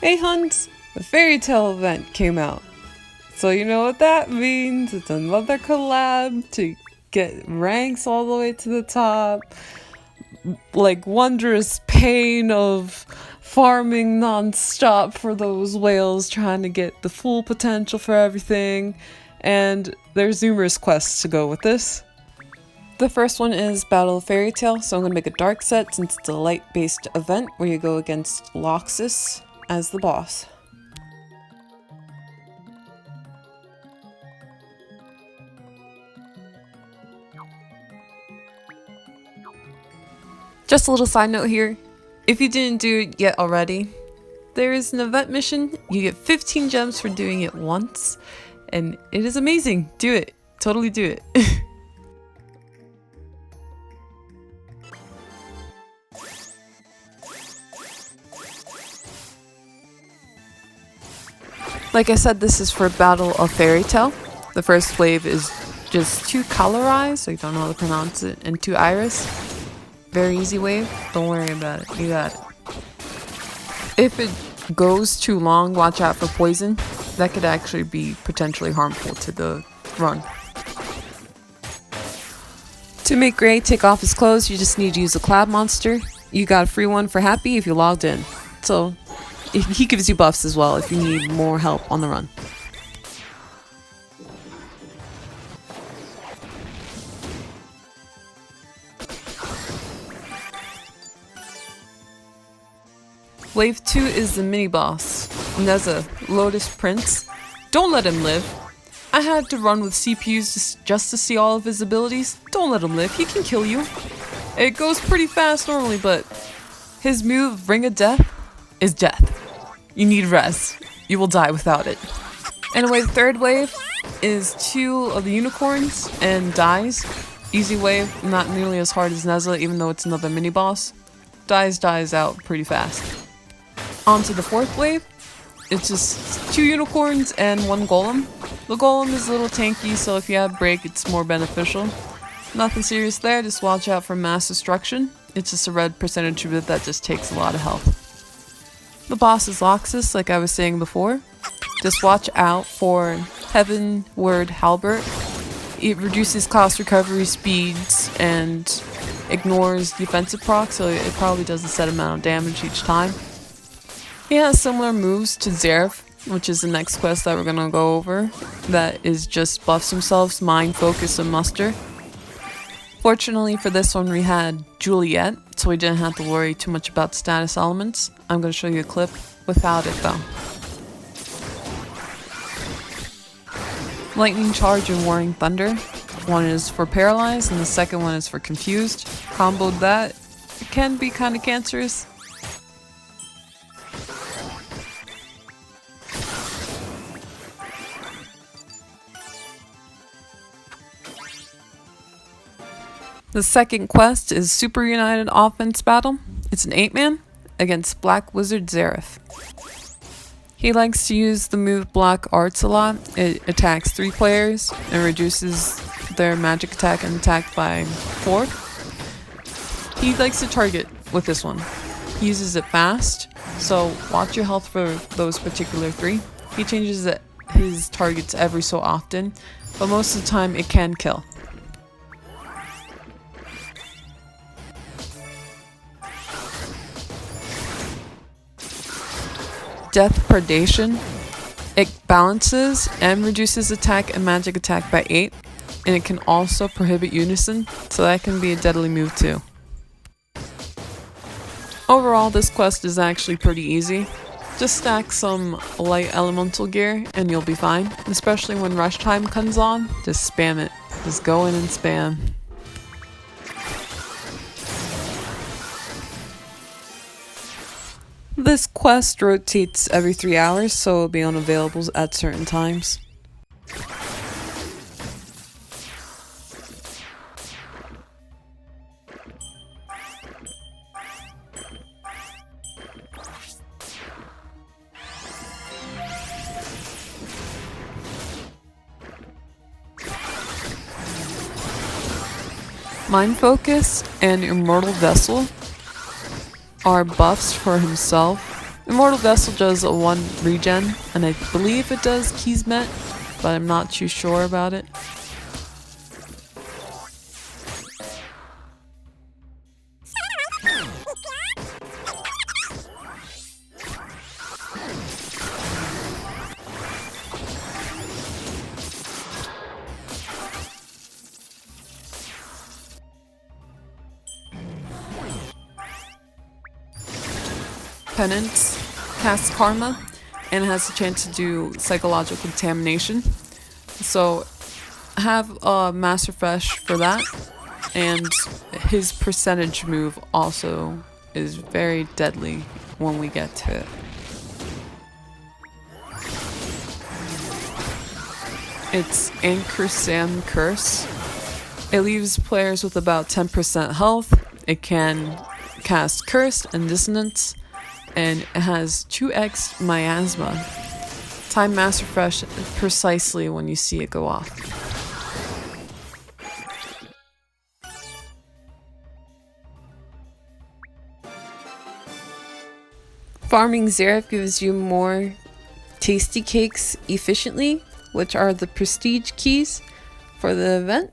Hey Huns, the fairy tale event came out. So you know what that means? It's another collab to get ranks all the way to the top. Like wondrous pain of farming non-stop for those whales trying to get the full potential for everything. And there's numerous quests to go with this. The first one is Battle of Fairy Tale, so I'm going to make a dark set since it's a light-based event where you go against Loxus as the boss. Just a little side note here, if you didn't do it yet already, there is an event mission. You get 15 gems for doing it once, and it is amazing. Do it. Totally do it. Like I said, this is for Battle of Fairy Tale. The first wave is just 2 Colorized, so you don't know how to pronounce it, and 2 Iris. Very easy wave. Don't worry about it. You got it. If it goes too long, watch out for poison. That could actually be potentially harmful to the run. To make Gray take off his clothes, you just need to use a Cloud Monster. You got a free one for Happy if you logged in. So he gives you buffs as well if you need more help on the run. Wave 2 is the mini-boss, Neza, Lotus Prince. Don't let him live. I had to run with CPUs just to see all of his abilities. Don't let him live, he can kill you. It goes pretty fast normally, but his move, Ring of Death, is death. You need rest. You will die without it. Anyway, the third wave is 2 of the unicorns and dies. Easy wave, not nearly as hard as Neza, even though it's another mini-boss. Dies out pretty fast. On to the fourth wave. It's just 2 unicorns and 1 golem. The golem is a little tanky, so if you have break, it's more beneficial. Nothing serious there, just watch out for mass destruction. It's just a red percentage of it that just takes a lot of health. The boss is Loxus, like I was saying before. Just watch out for Heavenward Halbert. It reduces cost recovery speeds and ignores defensive proc, so it probably does a set amount of damage each time. He has similar moves to Zeref, which is the next quest that we're going to go over, that is just buffs themselves, Mind, Focus, and Muster. Fortunately for this one we had Juliet, so we didn't have to worry too much about status elements. I'm going to show you a clip without it though. Lightning Charge and Warring Thunder. One is for Paralyzed and the second one is for Confused. Comboed that, it can be kind of cancerous. The second quest is Super United Offense Battle. It's an 8-man against Black Wizard Zeref. He likes to use the move Black Arts a lot. It attacks 3 players and reduces their magic attack and attack by 4. He likes to target with this one. He uses it fast, so watch your health for those particular 3. He changes his targets every so often, but most of the time it can kill. Death Predation. It balances and reduces attack and magic attack by 8, and it can also prohibit Unison, so that can be a deadly move too. Overall, this quest is actually pretty easy. Just stack some light elemental gear and you'll be fine, especially when rush time comes on. Just spam it. Just go in and spam. This quest rotates every 3 hours, so it'll be unavailable at certain times. Mind Focus and Immortal Vessel are buffs for himself Immortal Vessel does a 1 regen, and I believe it does Kismet, but I'm not too sure about it. Penance casts Karma and has a chance to do Psychological Contamination. So have a Master Fresh for that, and his percentage move also is very deadly when we get to it. It's Anchor Sam Curse. It leaves players with about 10% health. It can cast Curse and Dissonance, and it has 2x Miasma. Time Master Fresh precisely when you see it go off. Farming Xerath gives you more tasty cakes efficiently, which are the prestige keys for the event.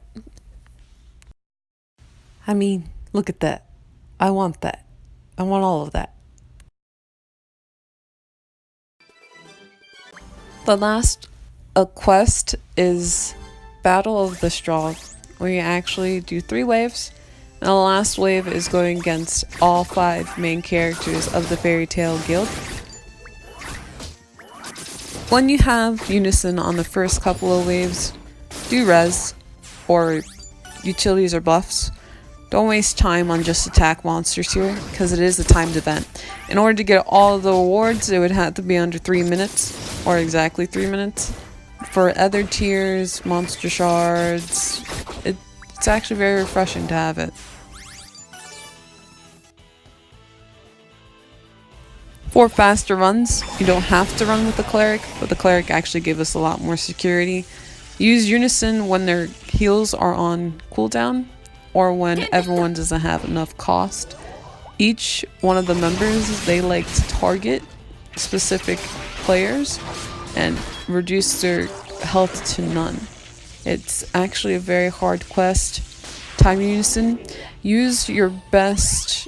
I mean, look at that. I want that. I want all of that. The last quest is Battle of the Strong, where you actually do 3 waves. And the last wave is going against all 5 main characters of the Fairy Tail Guild. When you have Unison on the first couple of waves, do res, or utilities or buffs. Don't waste time on just attack monsters here, because it is a timed event. In order to get all of the rewards, it would have to be under 3 minutes, or exactly 3 minutes. For other tiers, monster shards, it's actually very refreshing to have it. For faster runs, you don't have to run with the cleric, but the cleric actually gives us a lot more security. Use Unison when their heals are on cooldown, or when everyone doesn't have enough cost. Each one of the members, they like to target specific players and reduce their health to none. It's actually a very hard quest. Time Unison. Use your best,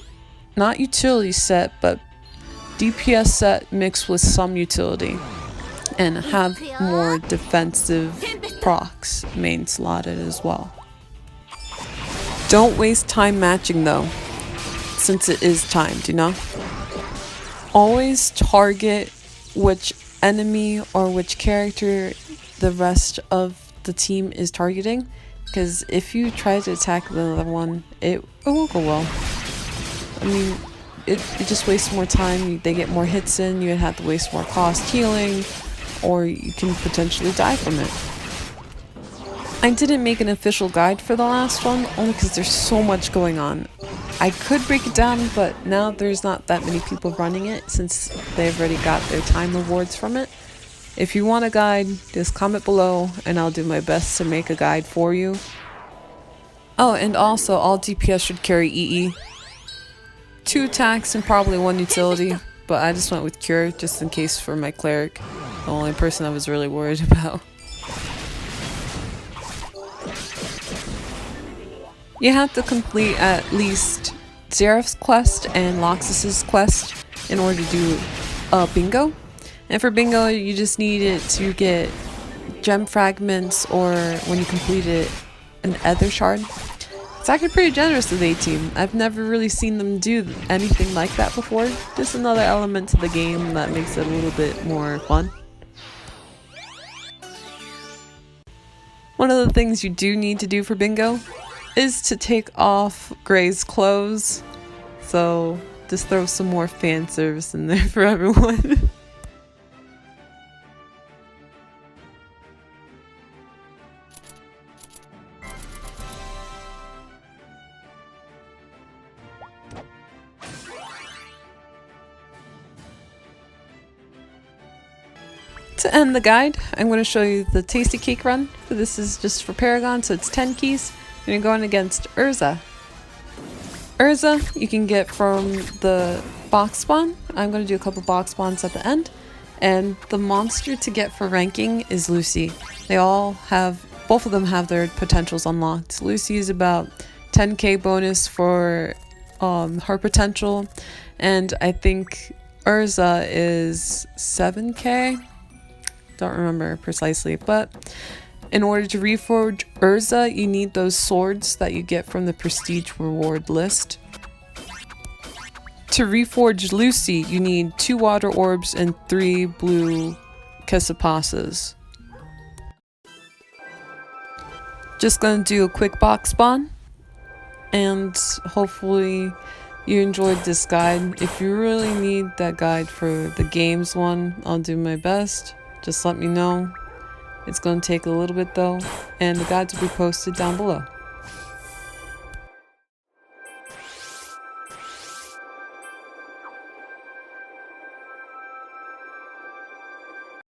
not utility set, but DPS set mixed with some utility, and have more defensive procs main slotted as well. Don't waste time matching though, since it is timed, you know? Always target which enemy or which character the rest of the team is targeting, because if you try to attack the other one, it won't go well. I mean, it just wastes more time. They get more hits in, you'd have to waste more cost healing, or you can potentially die from it. I didn't make an official guide for the last one, only because there's so much going on. I could break it down, but now there's not that many people running it since they've already got their time rewards from it. If you want a guide, just comment below and I'll do my best to make a guide for you. Oh, and also all DPS should carry EE. 2 attacks and probably 1 utility, but I just went with Cure just in case for my cleric, the only person I was really worried about. You have to complete at least Xerath's quest and Loxus's quest in order to do bingo. And for bingo, you just need it to get gem fragments, or when you complete it, an ether shard. It's actually pretty generous to the A-team. I've never really seen them do anything like that before. Just another element to the game that makes it a little bit more fun. One of the things you do need to do for bingo is to take off Gray's clothes. So just throw some more fan service in there for everyone. To end the guide, I'm going to show you the Tasty Cake run. This is just for Paragon, so it's 10 keys. And you're going against Urza. Urza, you can get from the box spawn. I'm going to do a couple box spawns at the end. And the monster to get for ranking is Lucy. Both of them have their potentials unlocked. Lucy is about 10k bonus for her potential, and I think Urza is 7k. Don't remember precisely, but in order to reforge Urza, you need those swords that you get from the prestige reward list. To reforge Lucy, you need 2 water orbs and 3 blue Kissapasas. Just gonna do a quick box spawn, and hopefully you enjoyed this guide. If you really need that guide for the games one, I'll do my best. Just let me know. It's gonna take a little bit though, and the guides will be posted down below.